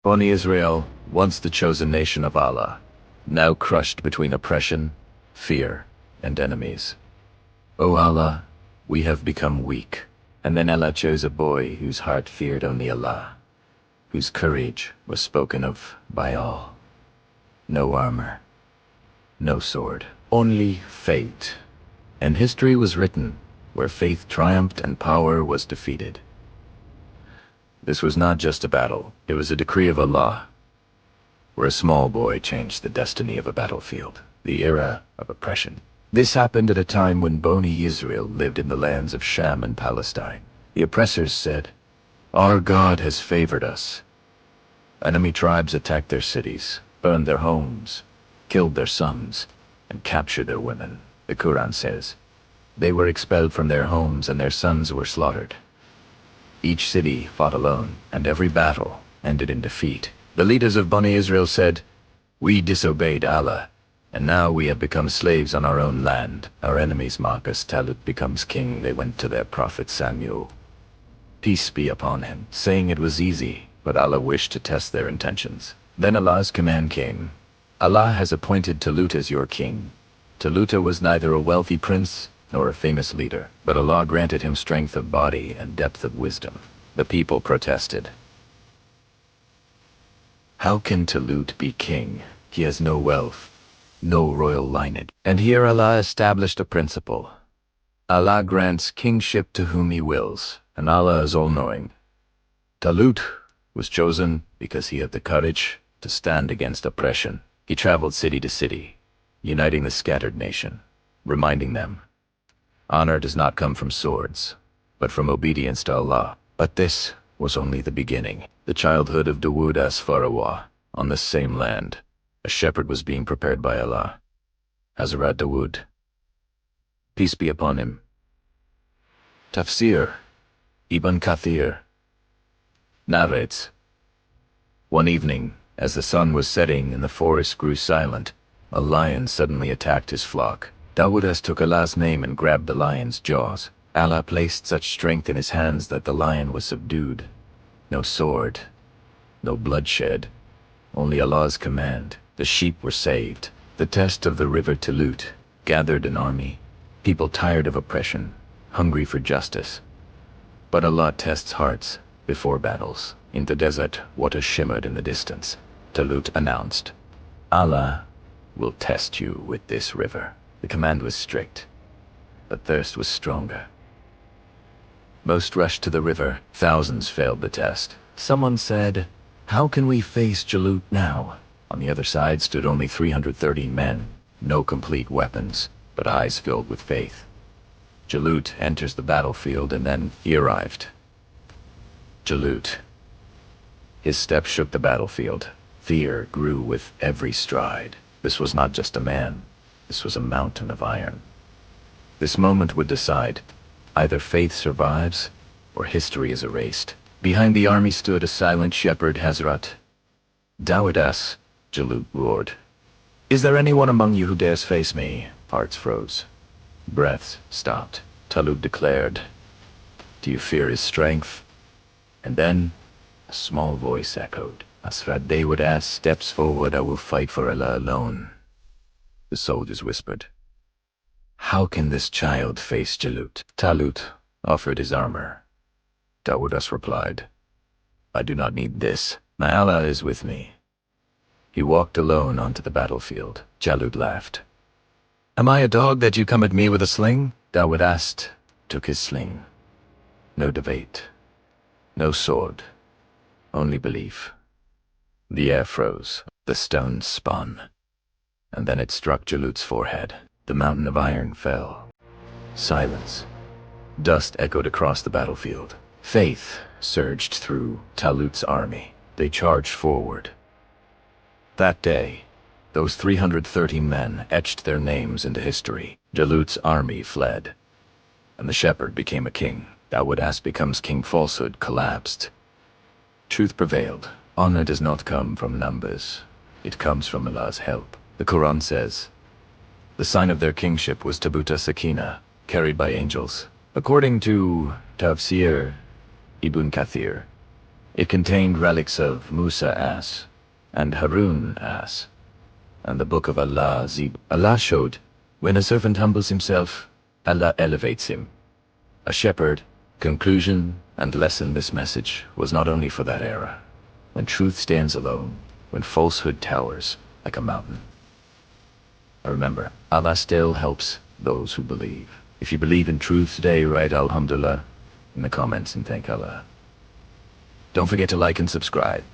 Bani Israel, once the chosen nation of Allah, now crushed between oppression, fear, and enemies. O Allah, we have become weak. And then Allah chose a boy whose heart feared only Allah, whose courage was spoken of by all. No armor, no sword, only fate. And history was written where faith triumphed and power was defeated. This was not just a battle, it was a decree of Allah, where a small boy changed the destiny of a battlefield, the era of oppression. This happened at a time when Bani Israel lived in the lands of Sham and Palestine. The oppressors said, "Our God has favored us." Enemy tribes attacked their cities, burned their homes, killed their sons, and captured their women. The Qur'an says, they were expelled from their homes and their sons were slaughtered. Each city fought alone, and every battle ended in defeat. The leaders of Bani Israel said, "We disobeyed Allah, and now we have become slaves on our own land. Our enemies mock us. Taloot becomes king." They went to their prophet Samuel, peace be upon him, saying it was easy, but Allah wished to test their intentions. Then Allah's command came. Allah has appointed Taloot as your king. Taloot was neither a wealthy prince nor a famous leader, but Allah granted him strength of body and depth of wisdom. The people protested. How can Taloot be king? He has no wealth, no royal lineage. And here Allah established a principle. Allah grants kingship to whom He wills, and Allah is all-knowing. Taloot was chosen because he had the courage to stand against oppression. He traveled city to city, uniting the scattered nation, reminding them, honor does not come from swords, but from obedience to Allah. But this was only the beginning. The childhood of Dawood AS on the same land. A shepherd was being prepared by Allah. Hazrat Dawood, peace be upon him. Tafseer, Ibn Kathir, narrates, one evening, as the sun was setting and the forest grew silent, a lion suddenly attacked his flock. Dawood AS took Allah's name and grabbed the lion's jaws. Allah placed such strength in his hands that the lion was subdued. No sword, no bloodshed, only Allah's command. The sheep were saved. The test of the river Taloot gathered an army, people tired of oppression, hungry for justice. But Allah tests hearts before battles. In the desert, water shimmered in the distance. Taloot announced, Allah will test you with this river. The command was strict, but thirst was stronger. Most rushed to the river. Thousands failed the test. Someone said, "How can we face Jaloot now?" On the other side stood only 330 men, no complete weapons, but eyes filled with faith. Jaloot enters the battlefield, and then he arrived. Jaloot. His steps shook the battlefield. Fear grew with every stride. This was not just a man. This was a mountain of iron. This moment would decide. Either faith survives, or history is erased. Behind the army stood a silent shepherd, Hazrat Dawood AS. Jaloot roared, "Is there anyone among you who dares face me?" Hearts froze. Breaths stopped. Taloot declared, "Do you fear his strength?" And then a small voice echoed, "Hazrat Dawood AS steps forward. I will fight for Allah alone." The soldiers whispered, "How can this child face Jaloot?" Taloot offered his armor. Dawood AS replied, "I do not need this. My Allah is with me." He walked alone onto the battlefield. Jaloot laughed. "Am I a dog that you come at me with a sling?" Dawood AS took his sling. No debate, no sword, only belief. The air froze, the stone spun, and then it struck Jaloot's forehead. The mountain of iron fell. Silence. Dust echoed across the battlefield. Faith surged through Taloot's army. They charged forward. That day, those 330 men etched their names into history. Jaloot's army fled, and the shepherd became a king. Dawood AS becomes king. Falsehood collapsed. Truth prevailed. Honor does not come from numbers. It comes from Allah's help. The Qur'an says, the sign of their kingship was Tabuta Sakina, carried by angels. According to Tafseer, Ibn Kathir, It contained relics of Musa AS and Harun AS, and the Book of Allah. Allah showed, when a servant humbles himself, Allah elevates him. A shepherd, conclusion, and lesson. This message was not only for that era, when truth stands alone, when falsehood towers like a mountain. Remember, Allah still helps those who believe. If you believe in truth today, write Alhamdulillah in the comments and thank Allah. Don't forget to like and subscribe.